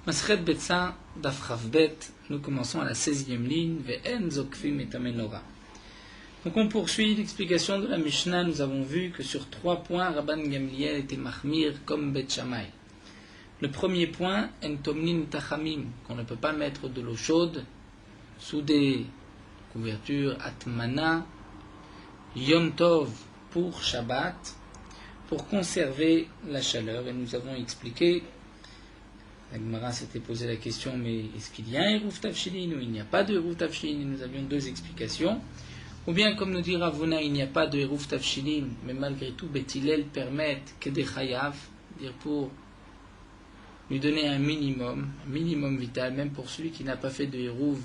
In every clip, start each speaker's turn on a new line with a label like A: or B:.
A: Masret Betsa Daf Chavbet, nous commençons à la 16e ligne, Ve'en Zokfim et Amenora. Donc on poursuit l'explication de la Mishnah. Nous avons vu que sur 3 points, Rabban Gamliel était Mahmir comme Bet Shammai. Le premier point, En Tomnin Tachamim, qu'on ne peut pas mettre de l'eau chaude sous des couvertures Atmana, Yom Tov pour Shabbat, pour conserver la chaleur. Et nous avons expliqué, la Gemara s'était posé la question, mais est-ce qu'il y a un Eruv Tafshilin ou il n'y a pas de Eruv Tafshilin? Nous avions 2 explications. Ou bien, comme nous dit Ravuna, il n'y a pas de Eruv Tafshilin, mais malgré tout, Bet Hillel permettent que des Chayav, dire pour lui donner un minimum vital, même pour celui qui n'a pas fait de Eruv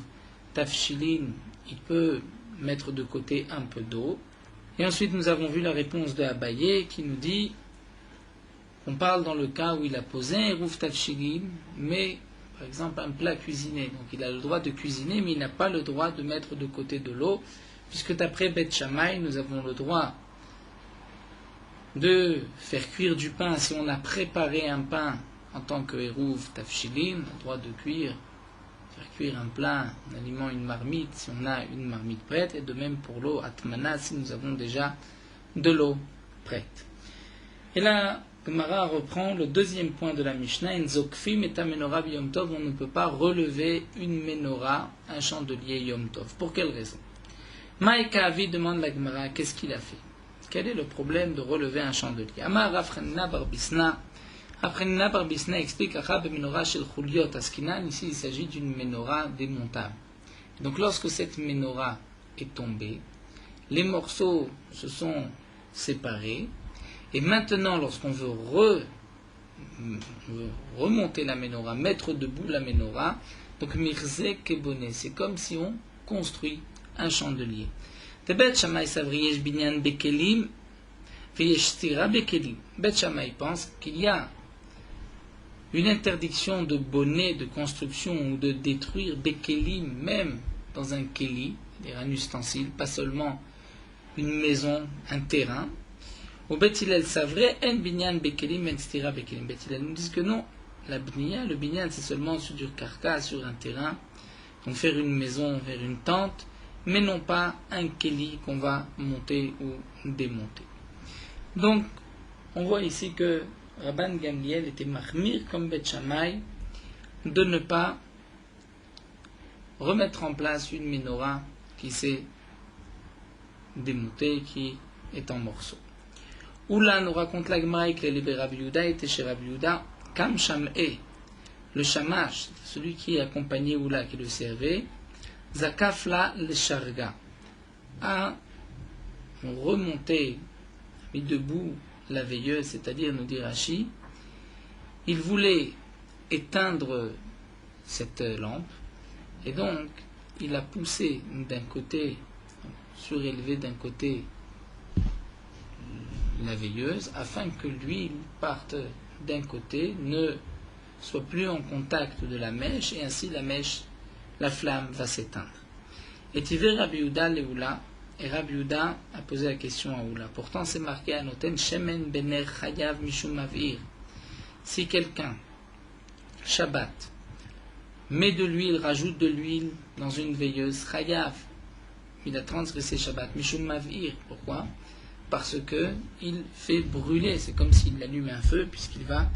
A: Tafshilin, il peut mettre de côté un peu d'eau. Et ensuite, nous avons vu la réponse de Abaye qui nous dit qu'on parle dans le cas où il a posé un Eruv Tafshilin, mais par exemple un plat cuisiné. Donc il a le droit de cuisiner, mais il n'a pas le droit de mettre de côté de l'eau, puisque d'après Bet Shammai, nous avons le droit de faire cuire du pain si on a préparé un pain en tant que Eruv Tafshilin, le droit de faire cuire un plat, un aliment, une marmite, si on a une marmite prête, et de même pour l'eau Atmana, si nous avons déjà de l'eau prête. Et là, Gemara reprend le deuxième point de la Mishnah, En Zokfim et Menorah Yom Tov, on ne peut pas relever une menorah, un chandelier Yom Tov. Pour quelle raison? Maïka Avi demande la Gemara, qu'est-ce qu'il a fait? Quel est le problème de relever un chandelier? Amar Rafrenna Barbisna. Rafrenna Barbisna explique Achab menorah shel Chuliot Askinan. Ici, il s'agit d'une menorah démontable. Donc, lorsque cette menorah est tombée, les morceaux se sont séparés. Et maintenant, lorsqu'on veut remonter la menorah, mettre debout la menorah, donc Mirze Keboné, c'est comme si on construit un chandelier. Bet Shammai savriyesh binyan bekelim, veyesh stira bekelim. Bet Shammai pense qu'il y a une interdiction de bonnet, de construction ou de détruire bekelim, même dans un keli, c'est-à-dire un ustensile, pas seulement une maison, un terrain. Au Bet Hillel savre en binyan bekelim en stira bekelim. Bet Hillel nous dit que non, la bnia, le binyan, c'est seulement sur du carcasse, sur un terrain, donc faire une maison, faire une tente, mais non pas un keli qu'on va monter ou démonter. Donc, on voit ici que Rabban Gamliel était mahmir comme Bet Shammai de ne pas remettre en place une menorah qui s'est démontée, qui est en morceaux. Oula nous raconte la Gemara que les Rabbi Yehuda étaient chez Rabbi Yehuda, Kam Sham'e, le shamash, celui qui accompagnait Oula, qui le servait, Zakafla le Sharga, a remonté, mis debout la veilleuse, c'est-à-dire, nous dit Rashi, il voulait éteindre cette lampe, et donc il a poussé d'un côté, surélevé d'un côté la veilleuse, afin que l'huile parte d'un côté, ne soit plus en contact de la mèche, et ainsi la flamme va s'éteindre. Et tu veux Rabbi Yehuda Leoula, et Rabbi Yehuda a posé la question à Oula. Pourtant c'est marqué à Noten Shemen Bener Chayav Mishum Mavir. Si quelqu'un, Shabbat, met de l'huile, rajoute de l'huile dans une veilleuse, Chayav, il a transgressé Shabbat, Mishum Mavir. Pourquoi? Parce que il fait brûler, c'est comme s'il allume un feu, puisqu'il va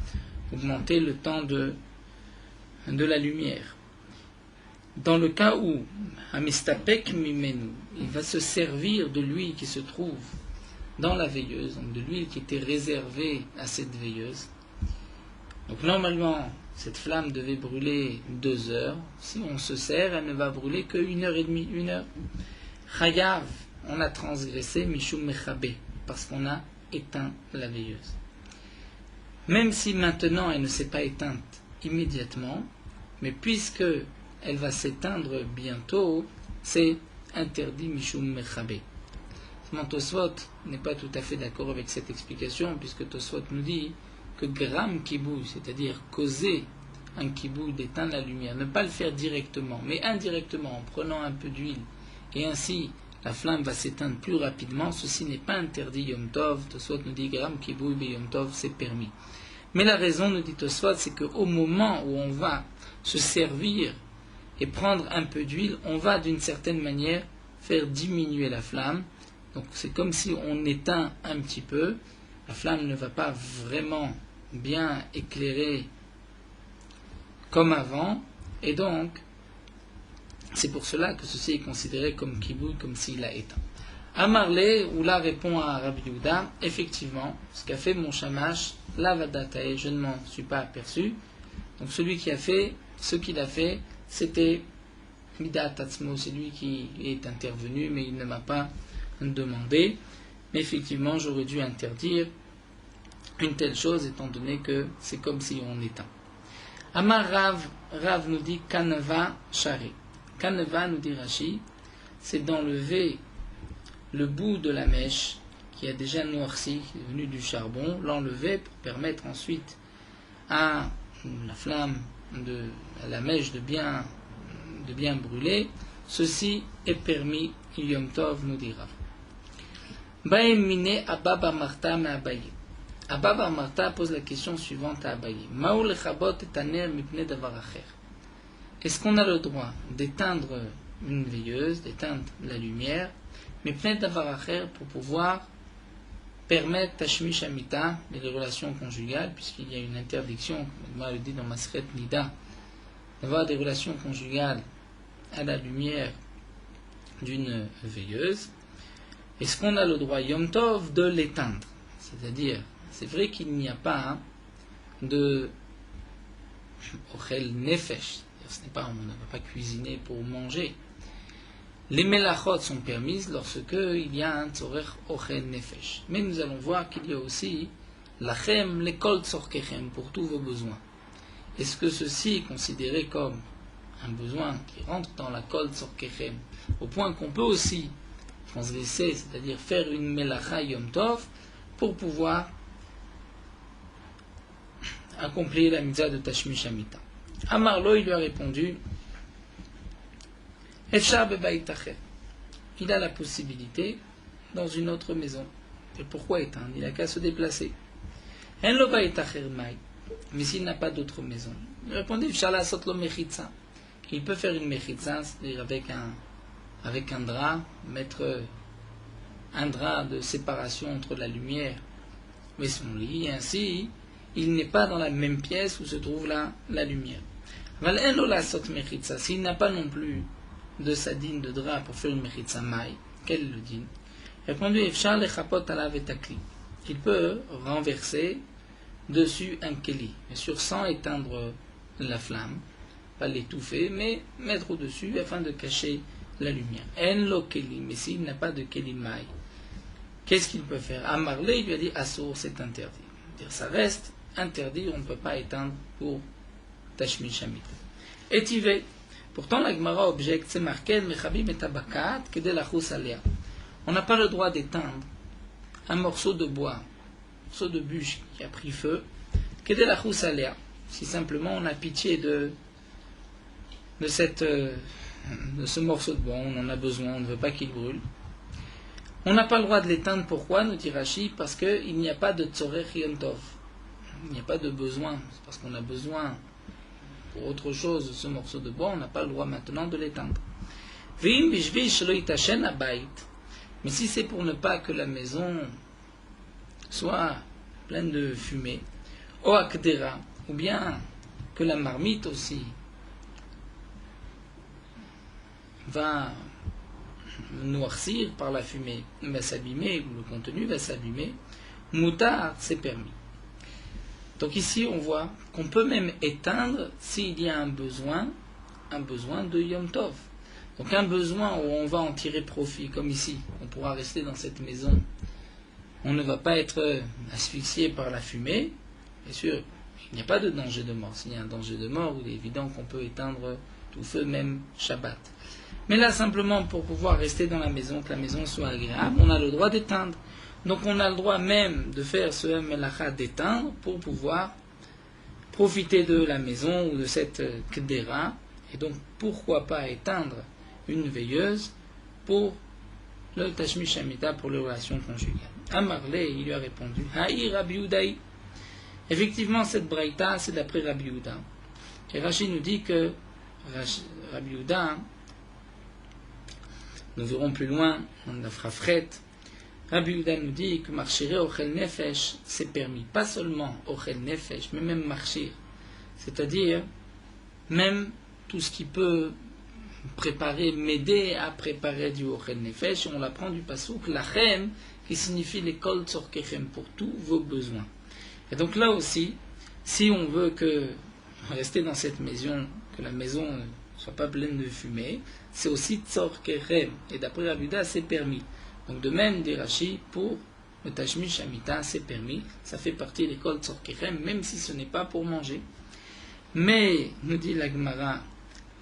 A: augmenter le temps de la lumière. Dans le cas où Amistapek Mimenu, il va se servir de l'huile qui se trouve dans la veilleuse, donc de l'huile qui était réservée à cette veilleuse. Donc normalement, cette flamme devait brûler 2 heures. Si on se sert, elle ne va brûler que 1h30, 1 heure. Chayav, on a transgressé Mishum Mechabe, parce qu'on a éteint la veilleuse. Même si maintenant elle ne s'est pas éteinte immédiatement, mais puisque elle va s'éteindre bientôt, c'est interdit Mishum Mechabe. Seulement Tosfot n'est pas tout à fait d'accord avec cette explication, puisque Tosfot nous dit que gram kibouy, c'est-à-dire causer un kibouy d'éteindre la lumière, ne pas le faire directement, mais indirectement, en prenant un peu d'huile, et ainsi la flamme va s'éteindre plus rapidement, ceci n'est pas interdit Yom Tov. Tosfot nous dit gram kibouy be Yom Tov, c'est permis. Mais la raison, nous dit Tosfot, c'est qu'au moment où on va se servir et prendre un peu d'huile, on va d'une certaine manière faire diminuer la flamme. Donc c'est comme si on éteint un petit peu. La flamme ne va pas vraiment bien éclairer comme avant. Et donc, c'est pour cela que ceci est considéré comme kiboud, comme s'il a éteint. Amarle, Oula répond à Rabbi Yehuda, effectivement, ce qu'a fait mon shamash, la vadatae, je ne m'en suis pas aperçu. Donc celui qui a fait, ce qu'il a fait, c'était Midat Tatzmo, c'est lui qui est intervenu, mais il ne m'a pas demandé. Mais effectivement, j'aurais dû interdire une telle chose, étant donné que c'est comme si on éteint. Amar Rav nous dit Kanava Shari. Kanava, nous dit Rashi, c'est d'enlever le bout de la mèche qui a déjà noirci, qui est devenu du charbon, l'enlever pour permettre ensuite à la flamme, à la mèche de bien brûler. Ceci est permis, Yom Tov, nous dit Rav. Baem mine Abba bar Marta me Abaye. Abba bar Marta pose la question suivante à Abaye. Maou lechabot et taner mipne davar acher. Est-ce qu'on a le droit d'éteindre une veilleuse, d'éteindre la lumière, mipne davar acher, pour pouvoir permettre tashmish amita, les relations conjugales, puisqu'il y a une interdiction, comme on le dit dans Masret Nida, d'avoir des relations conjugales à la lumière d'une veilleuse. Est-ce qu'on a le droit, Yom Tov, de l'éteindre? C'est-à-dire, c'est vrai qu'il n'y a pas de ochel nefesh, on ne va pas cuisiner pour manger. Les melachot sont permises lorsque il y a un tzorech ochel nefesh. Mais nous allons voir qu'il y a aussi lachem lekol tzorkechem, pour tous vos besoins. Est-ce que ceci est considéré comme un besoin qui rentre dans la kol tzorkechem, au point qu'on peut aussi transgresser, c'est-à-dire faire une melacha yom tov, pour pouvoir accomplir la mitzvah de Tashmish Amita. Amarlo, il lui a répondu, Efshar bebayit acher. Il a la possibilité dans une autre maison. Et pourquoi éteindre? Il n'a qu'à se déplacer. En lo bayit acher mai. Mais s'il n'a pas d'autre maison, il répondit, Efshar la sot lo mechitza. Il peut faire une mechitza, c'est-à-dire avec un drap, mettre un drap de séparation entre la lumière et son lit, et ainsi il n'est pas dans la même pièce où se trouve la lumière. S'il n'a pas non plus de sadine de drap pour faire une mechitza maï, quel est le din? Répondu, il peut renverser dessus un keli, mais sur sans éteindre la flamme, pas l'étouffer, mais mettre au-dessus afin de cacher la lumière. En lo keli, mais s'il n'a pas de keli maï, qu'est-ce qu'il peut faire? Amarle, il lui a dit, assour, c'est interdit. C'est-à-dire, ça reste interdit, on ne peut pas éteindre pour Tashmish Amita. Et Tivé, pourtant la Gemara objecte, c'est marqué, Mechabim et Tabakat, Kede Lachus Alea. On n'a pas le droit d'éteindre un morceau de bois, un morceau de bûche qui a pris feu, Kede Lachus Alea. Si simplement on a pitié de ce morceau de bois, on en a besoin, on ne veut pas qu'il brûle. On n'a pas le droit de l'éteindre, pourquoi, nous dit Rashi? Parce qu'il n'y a pas de tzorech yom tov. Il n'y a pas de besoin, c'est parce qu'on a besoin pour autre chose de ce morceau de bois, on n'a pas le droit maintenant de l'éteindre. Mais si c'est pour ne pas que la maison soit pleine de fumée, ou akdera, ou bien que la marmite aussi va noircir par la fumée, va s'abîmer, ou le contenu va s'abîmer, moutar, c'est permis. Donc ici, on voit qu'on peut même éteindre s'il y a un besoin de Yom Tov. Donc un besoin où on va en tirer profit, comme ici, on pourra rester dans cette maison. On ne va pas être asphyxié par la fumée. Bien sûr, il n'y a pas de danger de mort. S'il y a un danger de mort, il est évident qu'on peut éteindre tout feu, même Shabbat. Mais là, simplement pour pouvoir rester dans la maison, que la maison soit agréable, on a le droit d'éteindre. Donc on a le droit même de faire ce melacha d'éteindre pour pouvoir profiter de la maison ou de cette kdera. Et donc pourquoi pas éteindre une veilleuse pour le tashmish amita, pour les relations conjugales. Amarle, il lui a répondu, Haï Rabbi Udaï. Effectivement, cette braïta, c'est d'après Rabbi Yehuda. Et Rashi nous dit que Rabbi Yehuda, nous verrons plus loin, on la fera fret. Rabbi Yehuda nous dit que marchirer ochel nefesh, c'est permis. Pas seulement ochel nefesh, mais même marchir. C'est-à-dire, même tout ce qui peut préparer, m'aider à préparer du ochel nefesh. On l'apprend du pasouk, lachem, qui signifie l'école tzorkechem, pour tous vos besoins. Et donc là aussi, si on veut rester dans cette maison, que la maison ne soit pas pleine de fumée, c'est aussi tzorkechem. Et d'après Rabbi Yehuda, c'est permis. Donc de même, dit Rashi, pour le tashmish amita, c'est permis. Ça fait partie de l'école tzorkechem, même si ce n'est pas pour manger. Mais, nous dit la Gemara,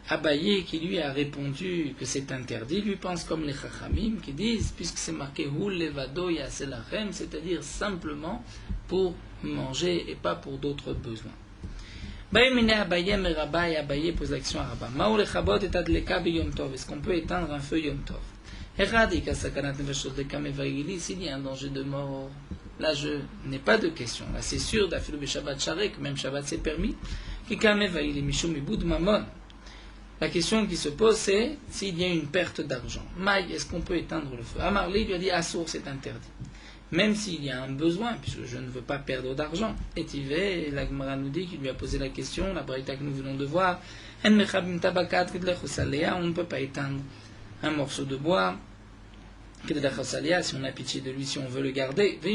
A: Abaye, qui lui a répondu que c'est interdit, lui pense comme les Chachamim qui disent, puisque c'est marqué Hul levado yaselachem, c'est-à-dire simplement pour manger et pas pour d'autres besoins. Abaye pose l'action à Rabba. Est-ce qu'on peut éteindre un feu Yom Tov? S'il y a un danger de mort, là je n'ai pas de question. Là c'est sûr, d'Afilu Shabbat Sharek, même Shabbat c'est permis. La question qui se pose, c'est s'il y a une perte d'argent. Maï, est-ce qu'on peut éteindre le feu? Amarli lui a dit, Assour, c'est interdit. Même s'il y a un besoin, puisque je ne veux pas perdre d'argent. Et Tivé, la Gemara nous dit, qui lui a posé la question, la braïta que nous venons de voir, on ne peut pas éteindre un morceau de bois, si on a pitié de lui, si on veut le garder, si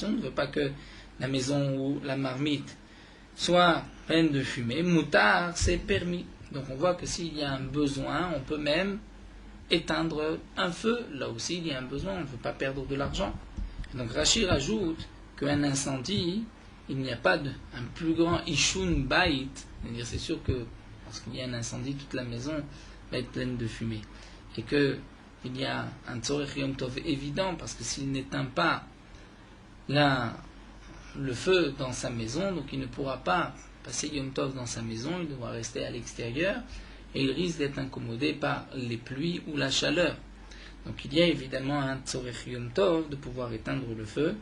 A: on ne veut pas que la maison ou la marmite soit pleine de fumée, moutard, c'est permis. Donc on voit que s'il y a un besoin, on peut même éteindre un feu. Là aussi, il y a un besoin, on ne veut pas perdre de l'argent. Donc Rashi rajoute qu'un incendie, il n'y a pas un plus grand ishun bait. C'est sûr que lorsqu'il y a un incendie, toute la maison va être pleine de fumée. Et qu'il y a un tzorech yom tov évident, parce que s'il n'éteint pas le feu dans sa maison, donc il ne pourra pas passer Yom Tov dans sa maison, il devra rester à l'extérieur, et il risque d'être incommodé par les pluies ou la chaleur. Donc il y a évidemment un tzorech Yom Tov de pouvoir éteindre le feu,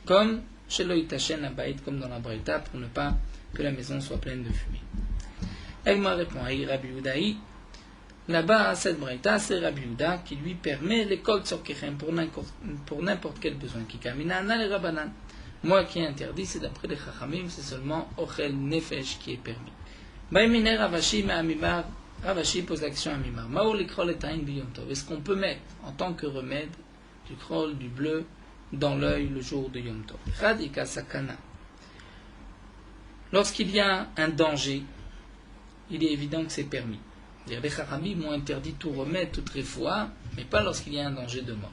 A: comme chez l'Oïtachen Abayit, comme dans la Braïta, pour ne pas que la maison soit pleine de fumée. Egma répond à Rabbi Yehudaï, là-bas, cette Braïta, c'est Rabbi Yehuda qui lui permet l'école tzorkechem pour n'importe quel besoin. Qui kamina ana le Rabbanan. Moi qui ai interdit, c'est d'après les Chachamim, c'est seulement Ochel Nefesh qui est permis. Baïmine Ravashi Ma'amimar, Ravashi pose l'action à Mimar. Ma'o l'ikhrol et ta'in biyom tov. Est-ce qu'on peut mettre en tant que remède du krol, du bleu, dans l'œil le jour de Yom Tov? Radika sakana. Lorsqu'il y a un danger, il est évident que c'est permis. Les Chachamim ont interdit tout remède, toute réfoua, mais pas lorsqu'il y a un danger de mort.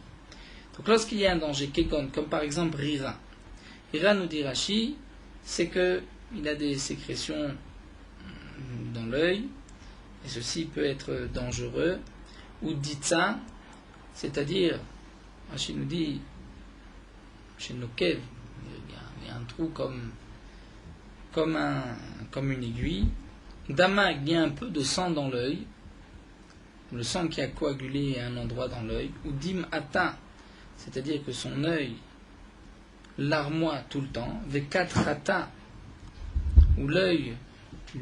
A: Donc lorsqu'il y a un danger kégon, comme par exemple Rira, Rira nous dit Rashi, c'est qu'il a des sécrétions dans l'œil, et ceci peut être dangereux, ou ditsa, c'est-à-dire, Rashi nous dit, chez Nokev, il y a un trou comme une aiguille, Dama, il y a un peu de sang dans l'œil, le sang qui a coagulé à un endroit dans l'œil, ou dim ata, c'est-à-dire que son œil larmoie tout le temps, vekat rata, où l'œil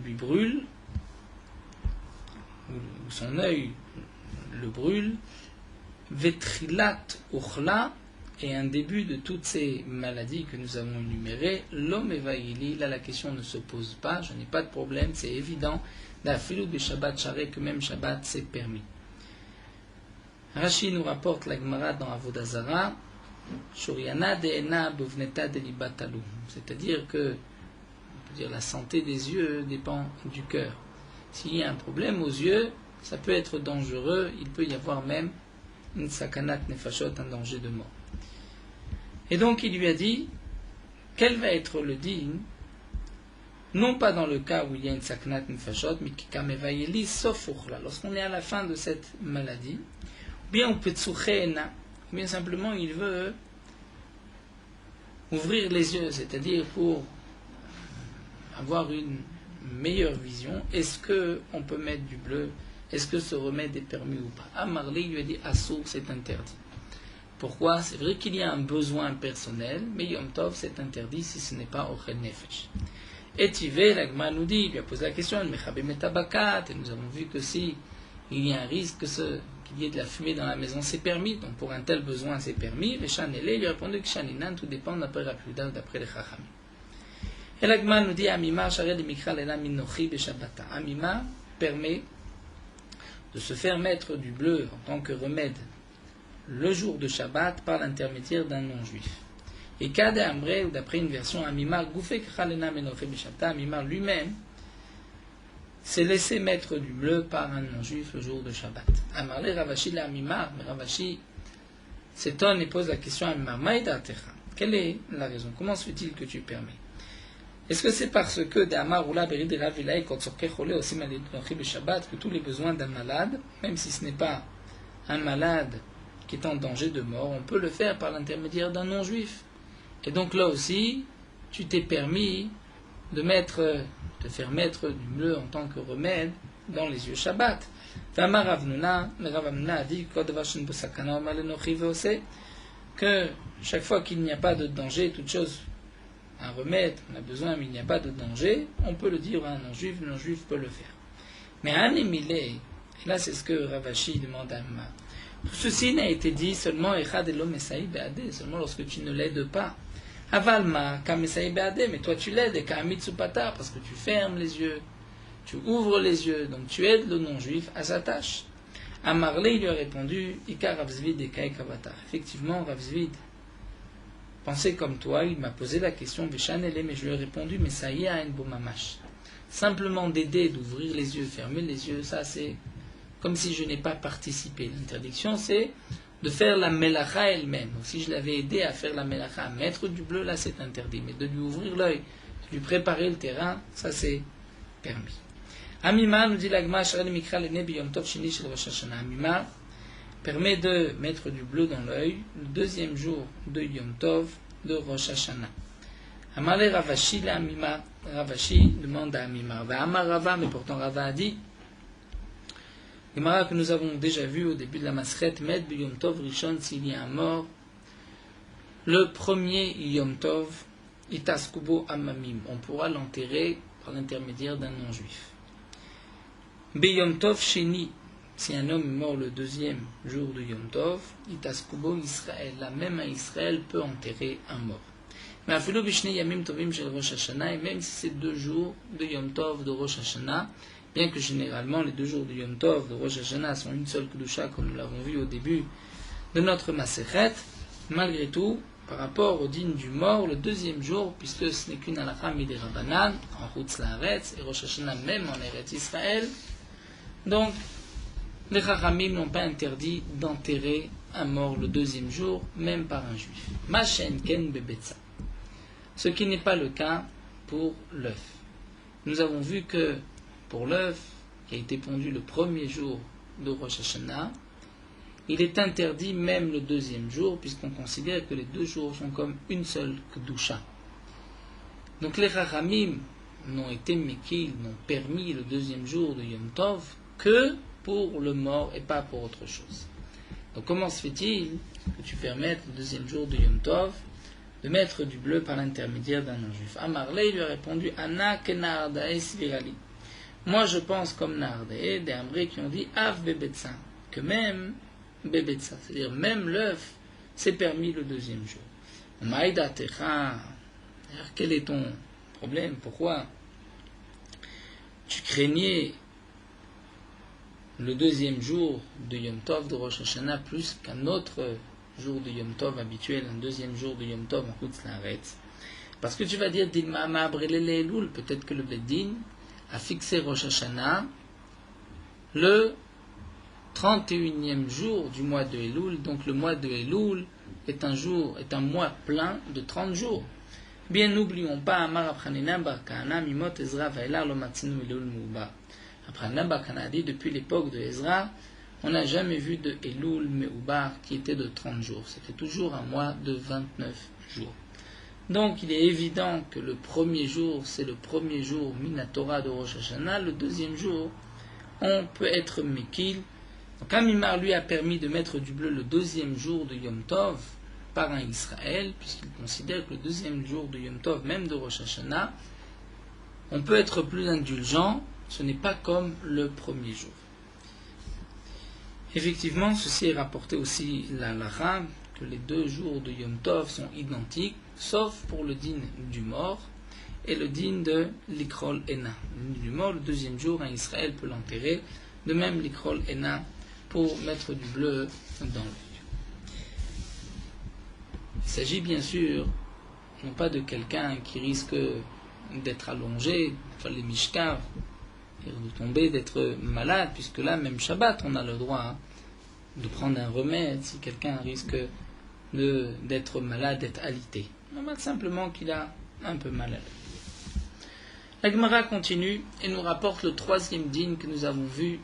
A: lui brûle, où son œil le brûle, vetrilat uchla, et un début de toutes ces maladies que nous avons énumérées, l'homme évaïli, là la question ne se pose pas, je n'ai pas de problème, c'est évident, d'afilu de Shabbat Sharek, que même Shabbat c'est permis. Rashi nous rapporte la Gemara dans Avodah Zarah, Shuriana de'ena bevneta delibatalu, c'est-à-dire que on peut dire, la santé des yeux dépend du cœur. S'il y a un problème aux yeux, ça peut être dangereux, il peut y avoir même une sakanat nefashot, un danger de mort. Et donc il lui a dit, quel va être le din, non pas dans le cas où il y a une sakanat nefashot, mais kikamevayeli sauf uchla, lorsqu'on est à la fin de cette maladie, ou bien on peut tsouchena, ou bien simplement il veut ouvrir les yeux, c'est-à-dire pour avoir une meilleure vision. Est-ce qu'on peut mettre du bleu? Est-ce que ce remède est permis ou pas? Amarli lui a dit Assour, c'est interdit. Pourquoi? C'est vrai qu'il y a un besoin personnel, mais Yom Tov c'est interdit si ce n'est pas Ochel Nefesh. Et Tivé, l'Agma nous dit, il lui a posé la question, Mechabem et Tabakat, et nous avons vu que si il y a un risque qu'il y ait de la fumée dans la maison, c'est permis, donc pour un tel besoin c'est permis. Et Chanelé lui a répondu que Shaninan, tout dépend d'après Rapiuda ou d'après les Chachamim. Et l'Agma nous dit, Amima, Shared Mikra Lela Minochi Beshabata. Amima permet de se faire mettre du bleu en tant que remède le jour de Shabbat par l'intermédiaire d'un non-juif. Et Kade Ambre, ou d'après une version, Amimar Goufek Khalena Menoche Beshabta, Amimar lui-même s'est laissé mettre du bleu par un non-juif le jour de Shabbat. Amarle Ravashi la Amimar, mais Ravashi s'étonne et pose la question à Amimar, Maïda Techa, quelle est la raison? Comment se fait-il que tu permets? Est-ce que c'est parce que d'Amar Oula Berid Ravilai Kotsorke Chole aussi Malinochi Beshabbat que tous les besoins d'un malade, même si ce n'est pas un malade qui est en danger de mort, on peut le faire par l'intermédiaire d'un non-juif. Et donc là aussi, tu t'es permis de faire mettre du bleu en tant que remède dans les yeux Shabbat. V'amar Ravnuna, le Rav Hamnuna a dit que chaque fois qu'il n'y a pas de danger, toute chose, un remède, on a besoin, mais il n'y a pas de danger, on peut le dire à un non-juif, le non-juif peut le faire. Mais un émilé, et là c'est ce que Ravashi demande à Amma, tout ceci n'a été dit seulement seulement lorsque tu ne l'aides pas. Avalma, mais toi tu l'aides, parce que tu fermes les yeux, tu ouvres les yeux, donc tu aides le non-juif à sa tâche. Amarle, il lui a répondu, Ika Ravzvid et Kavata. Effectivement, Ravzvid pensait comme toi, il m'a posé la question, mais je lui ai répondu, mais ça y est, un beau mamash. Simplement d'aider, d'ouvrir les yeux, fermer les yeux, ça c'est comme si je n'ai pas participé. L'interdiction, c'est de faire la melacha elle-même. Donc, si je l'avais aidé à faire la melacha, à mettre du bleu, là c'est interdit. Mais de lui ouvrir l'œil, de lui préparer le terrain, ça c'est permis. Amima nous dit l'agma Sharad Mikra Lene Biyom Tov Shini Shel Rosh Hashanah. Amima permet de mettre du bleu dans l'œil le deuxième jour de Yom Tov de Rosh Hashanah. Amale Ravashi la Amima. Ravashi demande à Amima. Va Amar Rava, mais pourtant Rava a dit Gemara que nous avons déjà vu au début de la Masret, Med Yom Tov Rishon, s'il y a un mort, le premier Yom Tov, Itas Kubo Amamim, on pourra l'enterrer par l'intermédiaire d'un non-juif. Yom Tov Sheni, si un homme est mort le deuxième jour de Yom Tov, Itas Kubo Israël, la même à Israël peut enterrer un mort. Mais Afilo Bishne Yamim Tovim Shel Rosh Hashanah, et même si c'est 2 jours de Yom Tov de Rosh Hashanah, bien que généralement les 2 jours de Yom Tov de Rosh Hashanah sont une seule Kedusha, comme nous l'avons vu au début de notre Masechet, malgré tout, par rapport au digne du mort, le deuxième jour, puisque ce n'est qu'une halakha midei Rabbanan, en Chutz Laaretz, et Rosh Hashanah même en Eretz Israël, donc les Chachamim n'ont pas interdit d'enterrer un mort le deuxième jour, même par un juif. Machen ken bebetza. Ce qui n'est pas le cas pour l'œuf. Nous avons vu que pour l'œuf qui a été pondu le premier jour de Rosh Hashanah, il est interdit même le deuxième jour, puisqu'on considère que les 2 jours sont comme une seule Kedusha. Donc les Chachamim n'ont été mekil, n'ont permis le deuxième jour de Yom Tov que pour le mort et pas pour autre chose. Donc comment se fait-il que tu permettes le deuxième jour de Yom Tov de mettre du bleu par l'intermédiaire d'un non-juif? Amarle lui a répondu, Anna kenardae svirali. Moi je pense comme Nardae, des Amré qui ont dit Av bebetza, que même bebetza, c'est-à-dire même l'œuf, c'est permis le deuxième jour. Maïda techa, quel est ton problème? Pourquoi tu craignais le deuxième jour de Yom Tov de Rosh Hashanah plus qu'un autre jour de Yom Tov habituel, un deuxième jour de Yom Tov en Chutz Laaretz? Parce que tu vas dire Dilma Ma'abrele Elul, peut-être que le Beddin a fixé Rosh Hashanah le 31e jour du mois de Elul, donc le mois de Elul est un mois plein de 30 jours. Bien, n'oublions pas Amar Abchanina Bar Kahana Mimot Ezra Vaelar Lo Matzinu Elul Mouba. Abchanina Bar Kahana a dit depuis l'époque de Ezra, on n'a jamais vu de Elul Meubar qui était de 30 jours. C'était toujours un mois de 29 jours. Donc il est évident que le premier jour, c'est le premier jour Minatora de Rosh Hashanah. Le deuxième jour, on peut être Mekil Donc Amimar lui a permis de mettre du bleu le deuxième jour de Yom Tov par un Israël, puisqu'il considère que le deuxième jour de Yom Tov, même de Rosh Hashanah, on peut être plus indulgent, ce n'est pas comme le premier jour. Effectivement, ceci est rapporté aussi la halakha, que les 2 jours de Yom Tov sont identiques, sauf pour le din du mort et le din de l'Ikrol Ena. Le din du mort, le deuxième jour, un Israël peut l'enterrer, de même l'Ikrol Ena pour mettre du bleu dans l'œil. Il s'agit bien sûr, non pas de quelqu'un qui risque d'être allongé, enfin les mishkav, de tomber, d'être malade, puisque là, même Shabbat, on a le droit de prendre un remède si quelqu'un risque d'être malade, d'être alité. Normal simplement qu'il a un peu mal à l'œil. La Gemara continue et nous rapporte le 3e din que nous avons vu,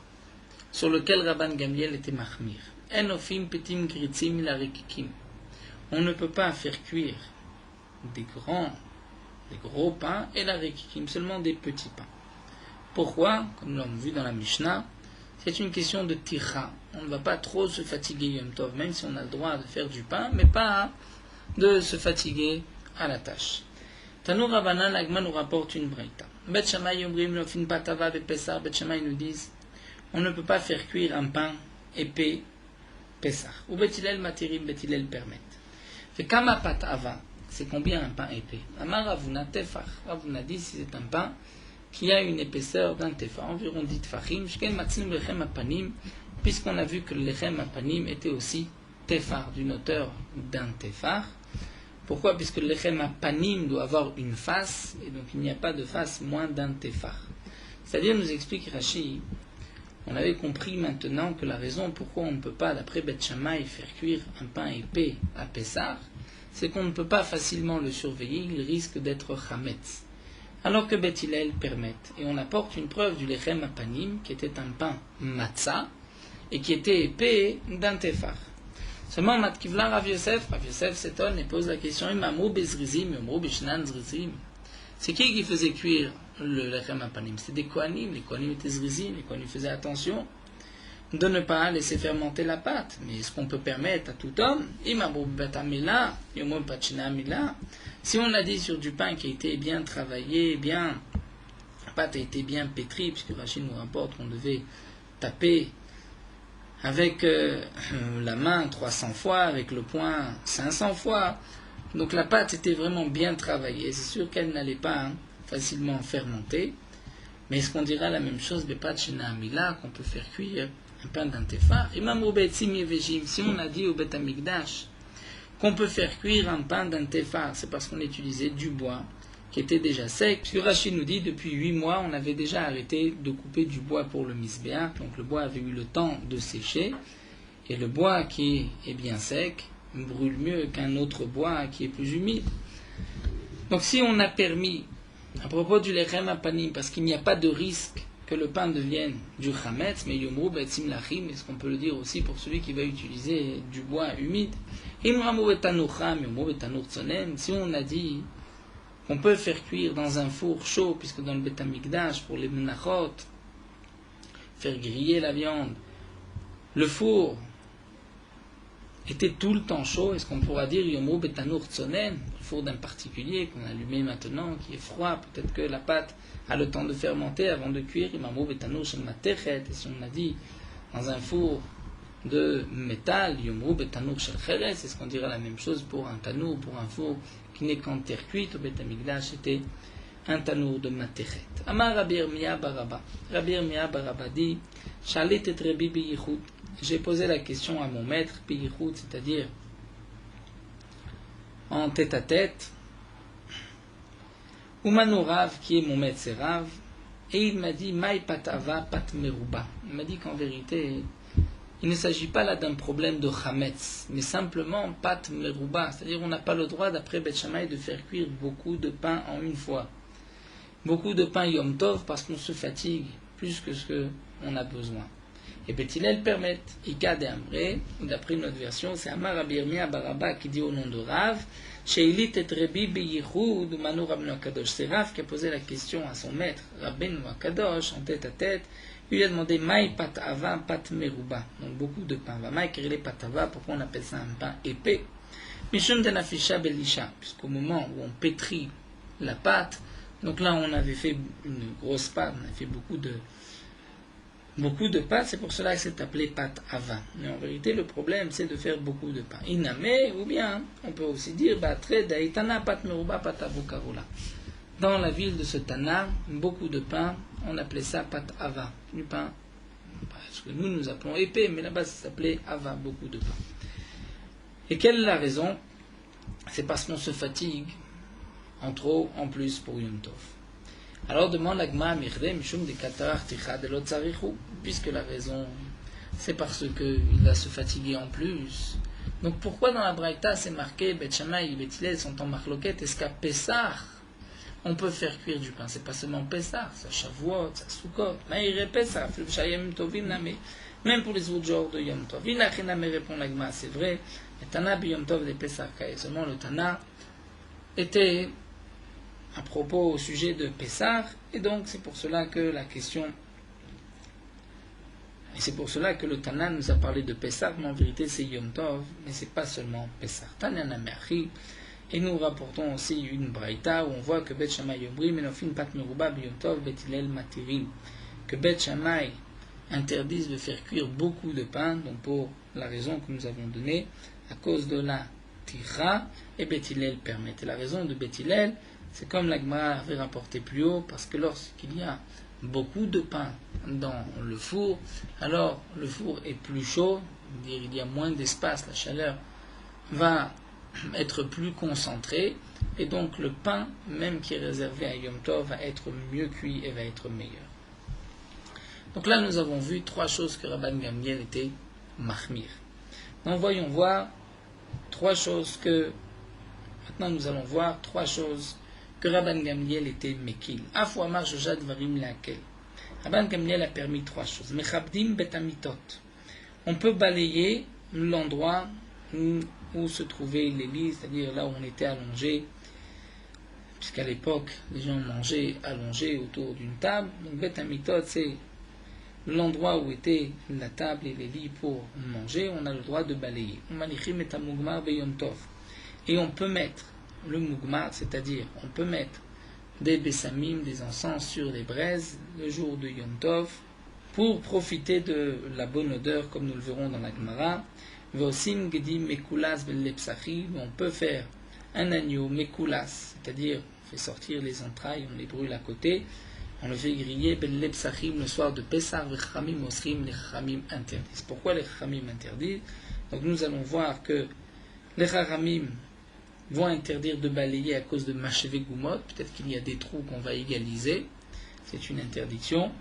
A: sur lequel Rabban Gamliel était mahmir. Enofim petim gritzim larikikim. On ne peut pas faire cuire des gros pains et la rikikim, seulement des petits pains. Pourquoi? Comme nous l'avons vu dans la Mishnah, c'est une question de tira. On ne va pas trop se fatiguer Yom Tov, même si on a le droit de faire du pain, mais pas de se fatiguer à la tâche. Tanour Rabbanan, l'Agma nous rapporte une braïta. Bet Shammai yomrim lofin patava bepesar. Bet Shammai nous disent, on ne peut pas faire cuire un pain épais pesar. Ou Bet Hillel matirim, Bet Hillel permettent. Fait kama patava, c'est combien un pain épais? Amar Ravuna tefar. Ravuna dit si c'est un pain qui a une épaisseur d'un tefar, environ 10 tefachim, shken matzim lechem apanim, puisqu'on a vu que le lechem apanim était aussi tefar, d'une hauteur d'un tefar. Pourquoi? Puisque le lechem apanim doit avoir une face, et donc il n'y a pas de face moins d'un tefar. C'est-à-dire, nous explique Rashi, on avait compris maintenant que la raison pourquoi on ne peut pas, d'après Beth Shammai, faire cuire un pain épais à Pessah, c'est qu'on ne peut pas facilement le surveiller, il risque d'être chametz. Alors que Beth Hillel permettent. Et on apporte une preuve du lechem apanim, qui était un pain matzah, et qui était épais d'un tefar. Seulement, Matkivla Rav Yosef s'étonne et pose la question, Imamou bezrizim, Imamou bishnan zrizim. C'est qui faisait cuire le lechem apanim? C'était des kohanim. Les kohanim étaient zrizim, les kohanim faisaient attention de ne pas laisser fermenter la pâte. Mais est-ce qu'on peut permettre à tout homme, Imamou betamila, Imamou pachina mila, si on a dit sur du pain qui a été bien travaillé, la pâte a été bien pétrie, puisque Rachid nous rapporte qu'on devait taper avec la main 300 fois, avec le poing 500 fois. Donc la pâte était vraiment bien travaillée. C'est sûr qu'elle n'allait pas facilement fermenter. Mais est-ce qu'on dira la même chose, Bepat Shena Amila, qu'on peut faire cuire un pain d'un tefar? Imam Obetzim Yevejim, si on a dit au Bet Amikdash qu'on peut faire cuire un pain d'un tefar, c'est parce qu'on utilisait du bois qui était déjà sec. Puisque Rachid nous dit, depuis 8 mois, on avait déjà arrêté de couper du bois pour le misbéach, donc le bois avait eu le temps de sécher, et le bois qui est bien sec brûle mieux qu'un autre bois qui est plus humide. Donc si on a permis, à propos du lechem apanim, parce qu'il n'y a pas de risque que le pain devienne du chametz, mais yomru betzim lachim, est-ce qu'on peut le dire aussi pour celui qui va utiliser du bois humide? Si on a dit qu'on peut faire cuire dans un four chaud, puisque dans le Bet Amikdash, pour les menachot, faire griller la viande, le four était tout le temps chaud, est-ce qu'on pourra dire Yomo Betanur Tsonen, le four d'un particulier qu'on a allumé maintenant, qui est froid, peut-être que la pâte a le temps de fermenter avant de cuire, Imamo Betanur Shel Matechet, et si on a dit dans un four de métal, Yomo Betanur Shel Cheres, est-ce qu'on dira la même chose pour un tanour, pour un four qui n'est qu'en terre cuite? Au Bet Amikdash, c'était un tanour de Matechet. Amar Rabbi Yirmiyah Baraba. Rabbi Yirmiyah Baraba dit, Shalit et Rabbi Biyichut. J'ai posé la question à mon maître, Biyichut, c'est-à-dire en tête à tête. Umanu Rav, qui est mon maître, c'est Rav, et il m'a dit, Maï patava pat meruba. Il m'a dit qu'en vérité, il ne s'agit pas là d'un problème de chametz, mais simplement pat meruba, c'est-à-dire on n'a pas le droit, d'après Beth Shammai, de faire cuire beaucoup de pain en une fois. Beaucoup de pain Yom Tov, parce qu'on se fatigue plus que ce qu'on a besoin. Et Bethilel permet. Ika de Amre, d'après notre version, c'est Amar Rabbi Yirmiyah Baraba qui dit au nom de Rav, Sheilit et Rebi Beyichud Manu Rabbeinu Akadosh. C'est Rav qui a posé la question à son maître, Rabbeinu Akadosh, en tête à tête. Il lui a demandé Maï pat ava, pat meruba. Donc beaucoup de pain. Maï kirele pat ava, pourquoi on appelle ça un pain épais? Mishum denafisha belisha, puisqu'au moment où on pétrit la pâte, donc là on avait fait une grosse pâte, on a fait beaucoup de pâte, c'est pour cela que c'est appelé pâte ava. Mais en vérité le problème c'est de faire beaucoup de pain. Iname, ou bien on peut aussi dire Batre daitana pat meruba pat avokarula. Dans la ville de ce Tana, beaucoup de pain, on appelait ça pat ava, du pain, parce que nous appelons épais, mais là-bas ça s'appelait ava, beaucoup de pain. Et quelle est la raison? C'est parce qu'on se fatigue en trop, en plus pour Yom Tov. Alors demande la Gemara Mirde Mishum de Katar Ticha de Lotzarichu, puisque la raison c'est parce qu'il va se fatiguer en plus. Donc pourquoi dans la Braïta c'est marqué Bet Shammai et Bet Hillel sont en marloquette? Est-ce qu'à Pessah on peut faire cuire du pain? C'est pas seulement Pessah, c'est Shavuot, c'est Sukkot. Maïre Pessah, Shayem Tovim Name. Même pour les autres jours de Yom Tov. Vinachiname répond la Gemara, c'est vrai. Le Tana Yom Tov de Pessah, seulement le Tana était à propos au sujet de Pessah, et donc c'est pour cela que la question, et c'est pour cela que le Tana nous a parlé de Pessah, mais en vérité c'est Yom Tov, mais c'est pas seulement Pessah. Tana Nameachi, et nous rapportons aussi une braïta où on voit que Bet Shammai Yomri, Menofin Pat Meruba Yom Tov Bet Hillel Matirin, que Bet Shammai interdisent de faire cuire beaucoup de pain, donc pour la raison que nous avons donnée, à cause de la tira, et Beth Hillel permet. Et la raison de Beth Hillel, c'est comme la Gemara avait rapporté plus haut, parce que lorsqu'il y a beaucoup de pain dans le four, alors le four est plus chaud, il y a moins d'espace, la chaleur va être plus concentrée, et donc le pain, même qui est réservé à Yom Tov, va être mieux cuit et va être meilleur. Donc là, nous avons vu trois choses que Rabban Gamliel était mahmir. Donc voyons voir trois choses que... Maintenant, nous allons voir trois choses que Rabban Gamliel était mekil. Afou amar jojad varim lakel. Rabban Gamliel a permis trois choses. Mechabdim betamitot. On peut balayer l'endroit où se trouvait les lits, c'est-à-dire là où on était allongé, puisqu'à l'époque, les gens mangeaient allongés autour d'une table. Donc betamitot, c'est l'endroit où était la table et les lits pour manger, on a le droit de balayer. Et on peut mettre le mugmar, c'est-à-dire on peut mettre des bessamim, des encens sur les braises le jour de Yom Tov pour profiter de la bonne odeur, comme nous le verrons dans la Gemara. On peut faire un agneau mekulas, c'est-à-dire on fait sortir les entrailles, on les brûle à côté. On le fait griller le soir de Pessah, les Chachamim interdisent. Pourquoi les Chachamim interdisent? Donc nous allons voir que les Chachamim vont interdire de balayer à cause de Macheve Gumot. Peut-être qu'il y a des trous qu'on va égaliser. C'est une interdiction.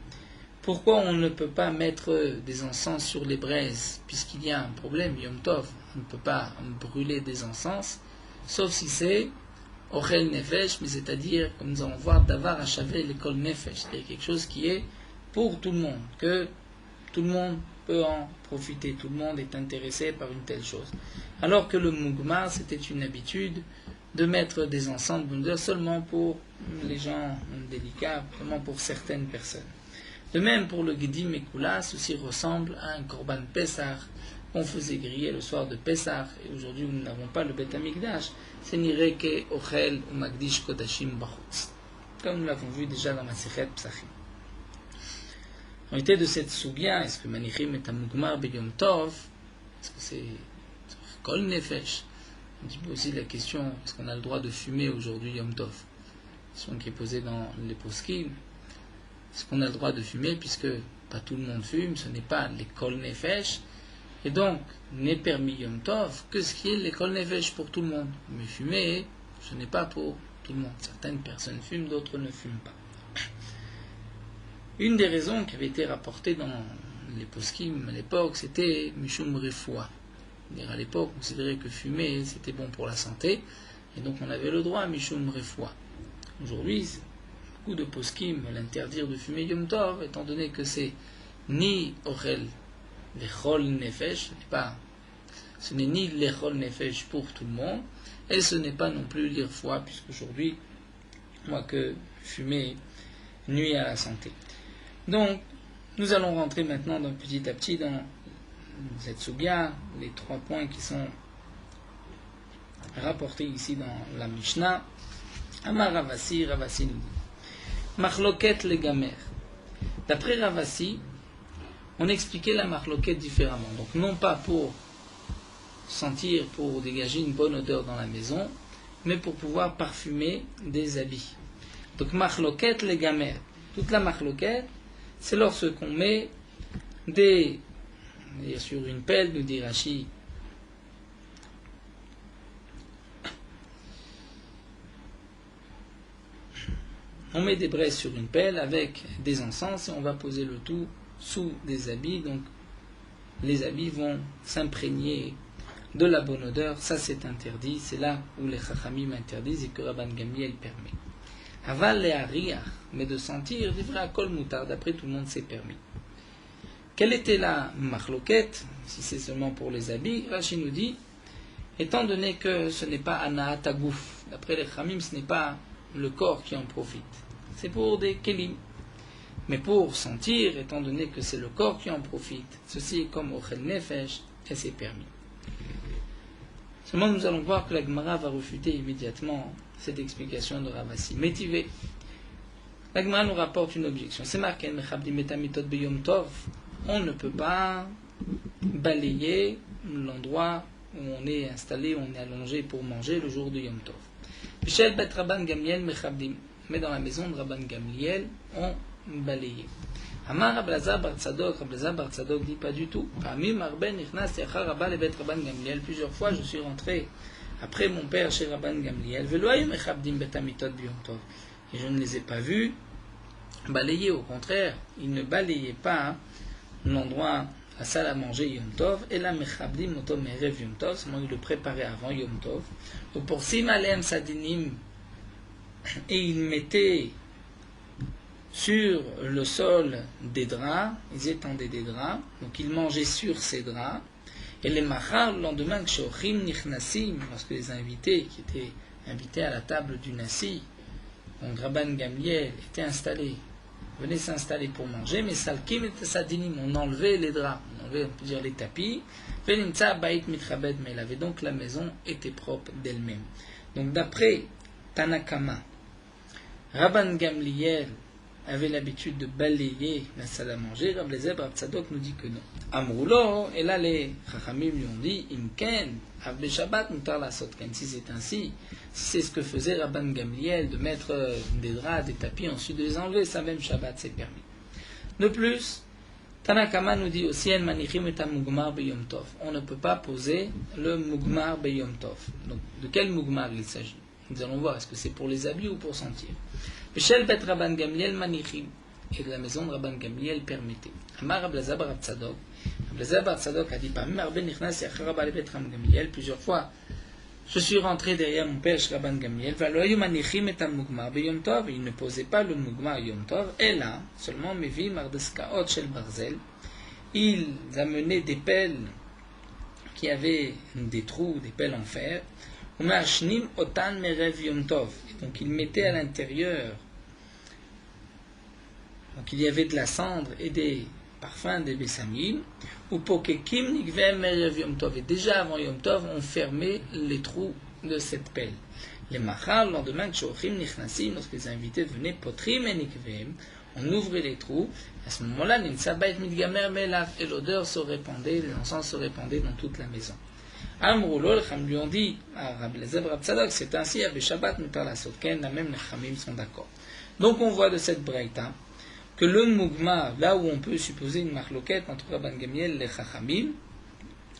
A: Pourquoi on ne peut pas mettre des encens sur les braises? Puisqu'il y a un problème, Yom Tov, on ne peut pas brûler des encens, sauf si c'est Ochel Nefesh, mais c'est-à-dire, comme nous allons voir, Davar Hachavé l'école Nefesh, c'est quelque chose qui est pour tout le monde, que tout le monde peut en profiter, tout le monde est intéressé par une telle chose. Alors que le Mugmar, c'était une habitude de mettre des encens de Bundar seulement pour les gens délicats, seulement pour certaines personnes. De même pour le Gedi Mekula, ceci ressemble à un Korban Pessah qu'on faisait griller le soir de Pessah, et aujourd'hui nous n'avons pas le Bet Amikdash, c'est Nireke, Ochel ou Magdish Kodashim Bachutz, comme nous l'avons vu déjà dans Masechet Psachim. En réalité de cette sougya, est-ce que Manichim est un Mugmar B'Yom Tov? Est-ce que c'est Kol Nefesh? On dit aussi la question, est-ce qu'on a le droit de fumer aujourd'hui Yom Tov? Question qui est posée dans les poskim. Est-ce qu'on a le droit de fumer, puisque pas tout le monde fume, ce n'est pas l'école Nefesh, et donc n'est permis Yom Tov que ce qui est l'école Nefesh pour tout le monde. Mais fumer, ce n'est pas pour tout le monde. Certaines personnes fument, d'autres ne fument pas. Une des raisons qui avait été rapportée dans les poskim à l'époque, c'était Mishum Refoua. À l'époque, on considérait que fumer, c'était bon pour la santé, et donc on avait le droit à Mishum Refoua. Aujourd'hui, beaucoup de poskim l'interdire de fumer Yom Tov, étant donné que c'est ni ochel lechol nefesh, ce n'est ni lechol nefesh pour tout le monde, et ce n'est pas non plus l'irfoua, puisqu'aujourd'hui, moi que fumer nuit à la santé. Donc, nous allons rentrer maintenant petit à petit dans cette soubia, les 3 points qui sont rapportés ici dans la Mishnah. Amar Ravasi, Ravasi nous dit Machloket le gamer. D'après Ravasi, on expliquait la machloket différemment. Donc, non pas pour sentir, pour dégager une bonne odeur dans la maison, mais pour pouvoir parfumer des habits. Donc, machloket le gamer. Toute la machloket, c'est lorsqu'on met sur une pelle, nous dit Rashi, on met des braises sur une pelle avec des encens et on va poser le tout sous des habits. Donc les habits vont s'imprégner de la bonne odeur. Ça c'est interdit. C'est là où les chachamim interdisent et que Rabban Gamliel permet. Aval le hariyah, mais de sentir, des vrais kol moutar, d'après tout le monde c'est permis. Quelle était la machloket, si c'est seulement pour les habits? Rashi nous dit, étant donné que ce n'est pas anaat agouf, d'après les chachamim, ce n'est pas le corps qui en profite. C'est pour des kelim. Mais pour sentir, étant donné que c'est le corps qui en profite, ceci est comme ochel nefesh, et c'est permis. Seulement nous allons voir que la Gemara va refuter immédiatement cette explication de Ravasi. Métivé. La Gemara nous rapporte une objection. C'est marqué, on ne peut pas balayer l'endroit où on est installé, où on est allongé pour manger le jour de Yom Tov. Michel Bet Rabban Gamliel Mechabdim. Mais dans la maison de Rabban Gamliel, on balayait. Amar Rablazar Bar Tzadok. Rablazar Bar Tzadok dit pas du tout. Plusieurs fois, je suis rentré après mon père chez Rabban Gamliel. Et je ne les ai pas vus balayer. Au contraire, ils ne balayaient pas l'endroit, la salle à manger Yom Tov, et la Mechabdim Otom Erev Yom Tov, seulement ils le préparaient avant Yom Tov. Donc pour Simalem Sadinim, et ils mettaient sur le sol des draps, ils étendaient des draps, donc ils mangeaient sur ces draps, et les machar, le lendemain, lorsque les invités qui étaient invités à la table du Nassi, donc Rabban Gamliel, étaient installés, venaient s'installer pour manger, mais Salkim et Sadinim, on enlevait les draps, on enlevait, on peut dire, les tapis, et donc la maison était propre d'elle-même. Donc d'après Tanakama, Rabban Gamliel avait l'habitude de balayer la salle à manger. Rabbi Bar Tzadok nous dit que non. Amroulo, et là les Chachamim lui ont dit, Imken, Avbe Shabbat, Mutar la Sotken. Si c'est ainsi, si c'est ce que faisait Rabban Gamliel, de mettre des draps, des tapis, ensuite de les enlever, ça même Shabbat, c'est permis. De plus, Tanakama nous dit aussi, En manichim et mugmar beyom tov. On ne peut pas poser le mugmar beyom tov. Donc, de quel mugmar il s'agit? Nous allons voir, est-ce que c'est pour les habits ou pour sentir? Michel Bet Rabban Gamliel manichim, et de la maison de Rabban Gamliel permettait. Amar Rablazar Bar Tzadok. Rablazar Bar Tzadok a dit, plusieurs fois, je suis rentré derrière mon père chez Rabban Gamliel, il ne posait pas le mugmar Yom Tov, et là, seulement Mevi Mardeskaot Shel Barzel, ils amenaient des pelles qui avaient des trous, des pelles en fer, donc ils mettaient à l'intérieur, donc il y avait de la cendre et des parfums, des bessamim, ou pokekim nikvem erev Yom Tov, et déjà avant Yom Tov on fermait les trous de cette pelle. Les machal, le lendemain, kshochim nichnasim, lorsque les invités venaient, potrim et nikvem, on ouvrait les trous, à ce moment-là, ninsabait midgamer melav, et l'odeur se répandait, l'encens se répandait dans toute la maison. Amroulo, les Chachamim lui ont dit, à Rabbi Bar Tzadok, c'est ainsi, avec Shabbat, Mutar la Sotken, la même les Chachamim sont d'accord. Donc on voit de cette breita que le mugmar, là où on peut supposer une marloquette entre Rabban Gamliel et les Chachamim,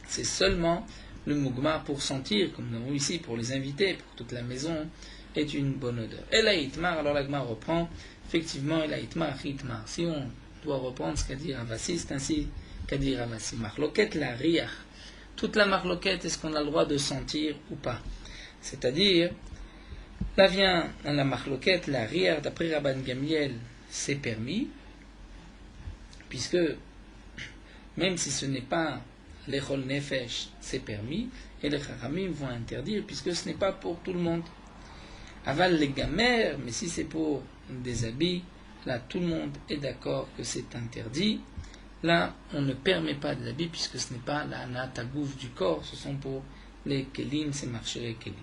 A: c'est seulement le mugmar pour sentir, comme nous avons ici, pour les invités, pour toute la maison, est une bonne odeur. Et la hitmar, alors la Gemara reprend, effectivement, et la hitmar, hitmar. Si on doit reprendre ce qu'a dit Ravasi, c'est ainsi qu'a dit Ravasi. Marloquette, la riach. Toute la marloquette, est-ce qu'on a le droit de sentir ou pas? C'est-à-dire, là vient dans la marloquette, la riach, d'après Rabban Gamliel, c'est permis, puisque même si ce n'est pas l'Echol Nefesh, c'est permis, et les Chachamim vont interdire, puisque ce n'est pas pour tout le monde. Aval les gamers, mais si c'est pour des habits, là tout le monde est d'accord que c'est interdit. Là, on ne permet pas des habits, puisque ce n'est pas la natagouf du corps, ce sont pour les kelim, c'est marcher les kelim.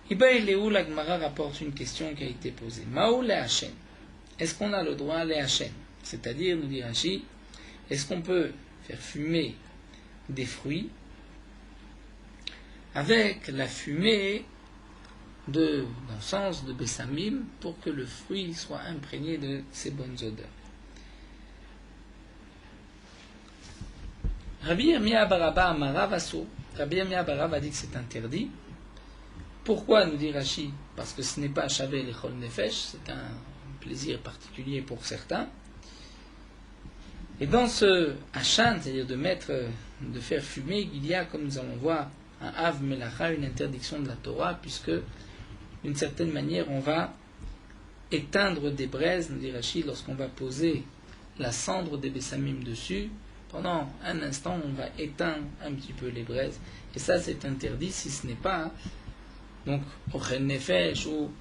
A: Iba Léou, la Gemara rapporte une question qui a été posée. Maou le Hachem. Est-ce qu'on a le droit à les Hachem? C'est-à-dire, nous dit Rashi, est-ce qu'on peut faire fumer des fruits avec la fumée d'encens, de bessamim, pour que le fruit soit imprégné de ces bonnes odeurs? Rabbi Yirmiyah Baraba Amarav Asur. Rabbi Yirmiyah Baraba a dit que c'est interdit. Pourquoi, nous dit Rashi? Parce que ce n'est pas Shavé l'Echol Nefesh, c'est un plaisir particulier pour certains. Et dans ce Hachan, c'est-à-dire de faire fumer, il y a, comme nous allons voir, un Av Melacha, une interdiction de la Torah, puisque, d'une certaine manière, on va éteindre des braises, nous dit Rashi, lorsqu'on va poser la cendre des Bessamim dessus, pendant un instant, on va éteindre un petit peu les braises. Et ça, c'est interdit si ce n'est pas... Donc, Ochel Nefesh ou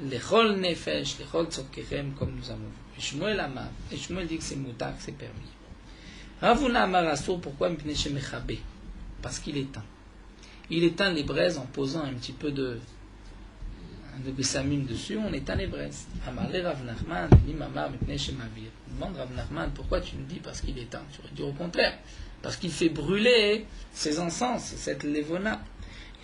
A: Lechol Nefesh, Lechol Tzorkechem, comme nous avons vu. Shmuel Amar, et Shmuel dit que c'est moutar, que c'est permis. Ravuna Amar Asur, pourquoi Mipnei Shemechabe? Parce qu'il éteint. Il éteint les braises en posant un petit peu de bessamim dessus, on éteint les braises. Amar le Rav Nachman, Nimamar Mipnei Shemavir. Demande Rav Nachman, pourquoi tu nous dis parce qu'il éteint? Tu aurais dit au contraire, parce qu'il fait brûler ses encens, cette levona.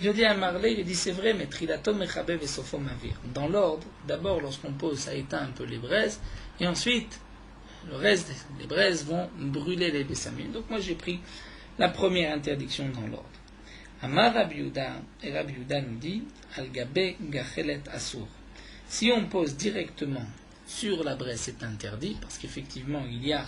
A: Je dis à Marley, il dit c'est vrai, mais trilato mechabe vesofo mavir. Dans l'ordre, d'abord lorsqu'on pose, ça éteint un peu les braises, et ensuite, le reste des braises vont brûler les bessamim. Donc moi j'ai pris la première interdiction dans l'ordre. Amar Rabbi Yehuda, et Rabbi Yehuda nous dit, al gabe gachelet asur. Si on pose directement sur la braise, c'est interdit, parce qu'effectivement il y a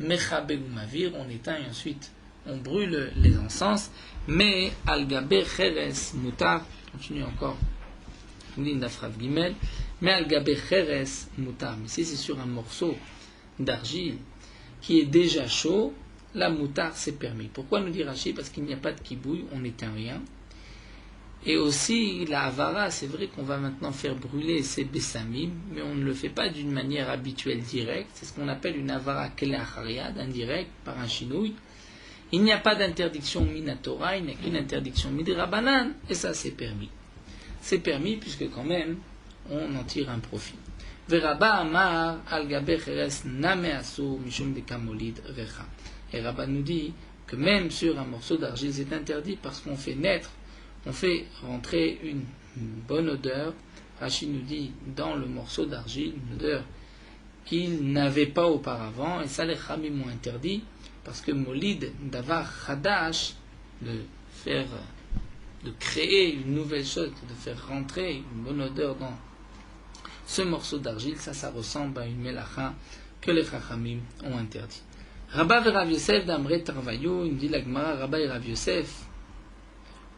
A: mechabe ou mavir, on éteint et ensuite on brûle les encens, mais al-gaber cheres mutar, continue encore, l'indafrav gimel, mais al-gaber cheres mutar, mais si c'est sur un morceau d'argile qui est déjà chaud, la moutar c'est permis. Pourquoi nous dit Rashi? Parce qu'il n'y a pas de kibouille, on n'éteint rien. Et aussi la havara, c'est vrai qu'on va maintenant faire brûler ces bessamim, mais on ne le fait pas d'une manière habituelle directe, c'est ce qu'on appelle une havara kelachariad, indirect, par un chinouille. Il n'y a pas d'interdiction minatora, il n'y a qu'une interdiction midrabanan, et ça c'est permis. C'est permis puisque quand même on en tire un profit. Veraba amar al gaber cheres name asur mishum de kamolid recha. Et Rabba nous dit que même sur un morceau d'argile c'est interdit parce qu'on fait naître, on fait rentrer une bonne odeur. Rashi nous dit dans le morceau d'argile une odeur qu'il n'avait pas auparavant, et ça les Chamim ont interdit. Parce que Molid Davar Hadash, de créer une nouvelle chose, de faire rentrer une bonne odeur dans ce morceau d'argile, ça ressemble à une melacha que les Chachamim ont interdit. Rabba et Rav Yosef d'Amre Tarvayo, il me dit la Gemara, Rabba et Rav Yosef,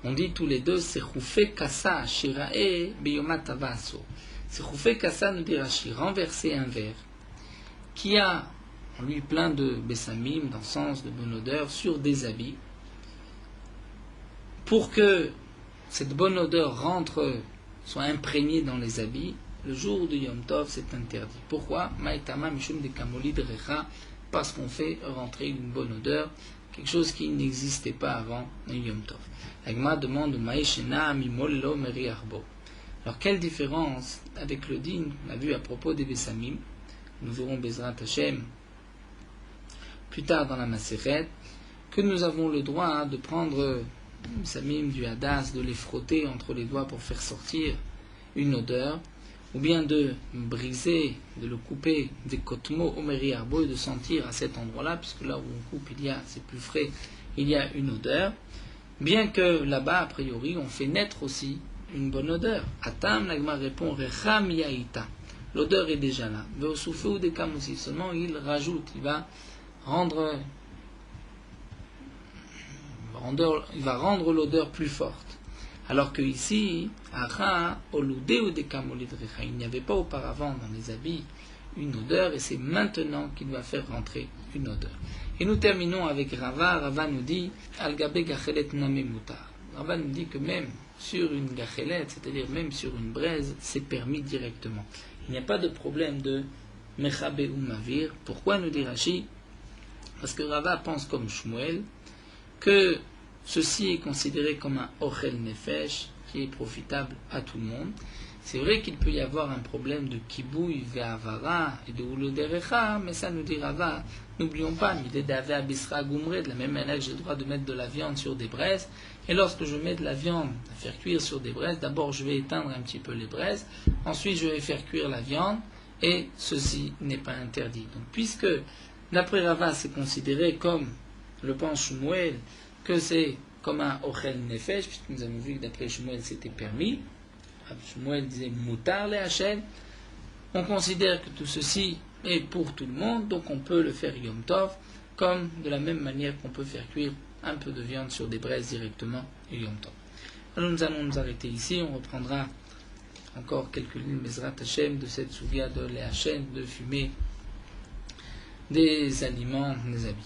A: on dit tous les deux, c'est Choufé Kassa Shirae Beyomat Avaso. C'est Choufé Kassa, nous dit Rashi, renverser un verre qui a en lui plein de bessamim, d'encens, de bonne odeur, sur des habits, pour que cette bonne odeur soit imprégnée dans les habits, le jour de Yom Tov, c'est interdit. Pourquoi? Maïtama mishum de kamolid recha, parce qu'on fait rentrer une bonne odeur, quelque chose qui n'existait pas avant Yom Tov. L'Agma demande Maïshena mimol lo meri arbo. Alors, quelle différence avec le din qu'on a vu à propos des bessamim? Nous verrons Bezrat Hashem plus tard dans la Maseret, que nous avons le droit de prendre samim, du hadas, de les frotter entre les doigts pour faire sortir une odeur, ou bien de briser, de le couper des kotmo au meri arbo et de sentir à cet endroit-là, puisque là où on coupe, c'est plus frais, il y a une odeur, bien que là-bas, a priori, on fait naître aussi une bonne odeur. Atam, l'agma répond, recham yaïta, l'odeur est déjà là. Mais au soufou des cam aussi, seulement il rajoute, il va rendre l'odeur plus forte. Alors que ici, il n'y avait pas auparavant dans les habits une odeur et c'est maintenant qu'il va faire rentrer une odeur. Et nous terminons avec Rava. Rava nous dit Al-Gabe Gachelet Name Mutar. Rava nous dit que même sur une gachelet, c'est-à-dire même sur une braise, c'est permis directement. Il n'y a pas de problème de Mechabe ou Mavir. Pourquoi nous dit Rashi? Parce que Rava pense comme Shmuel que ceci est considéré comme un Ochel Nefesh qui est profitable à tout le monde. C'est vrai qu'il peut y avoir un problème de Kibouy, Ve'avara et de Uloderecha, mais ça nous dit Rava, n'oublions pas, Midé d'Ave Abisra Goumre, de la même manière que j'ai le droit de mettre de la viande sur des braises, et lorsque je mets de la viande à faire cuire sur des braises, d'abord je vais éteindre un petit peu les braises, ensuite je vais faire cuire la viande, et ceci n'est pas interdit. Donc puisque d'après Rava c'est considéré comme le pense Shmuel, que c'est comme un Ochel Nefesh, puisque nous avons vu que d'après Shmuel c'était permis, Shmuel disait Moutar les Hachel, on considère que tout ceci est pour tout le monde, donc on peut le faire Yom Tov, comme de la même manière qu'on peut faire cuire un peu de viande sur des braises directement Yom Tov. Alors nous allons nous arrêter ici, on reprendra encore quelques lignes Bezrat Hashem de cette souga de les Hachel, de fumer des aliments, des habits.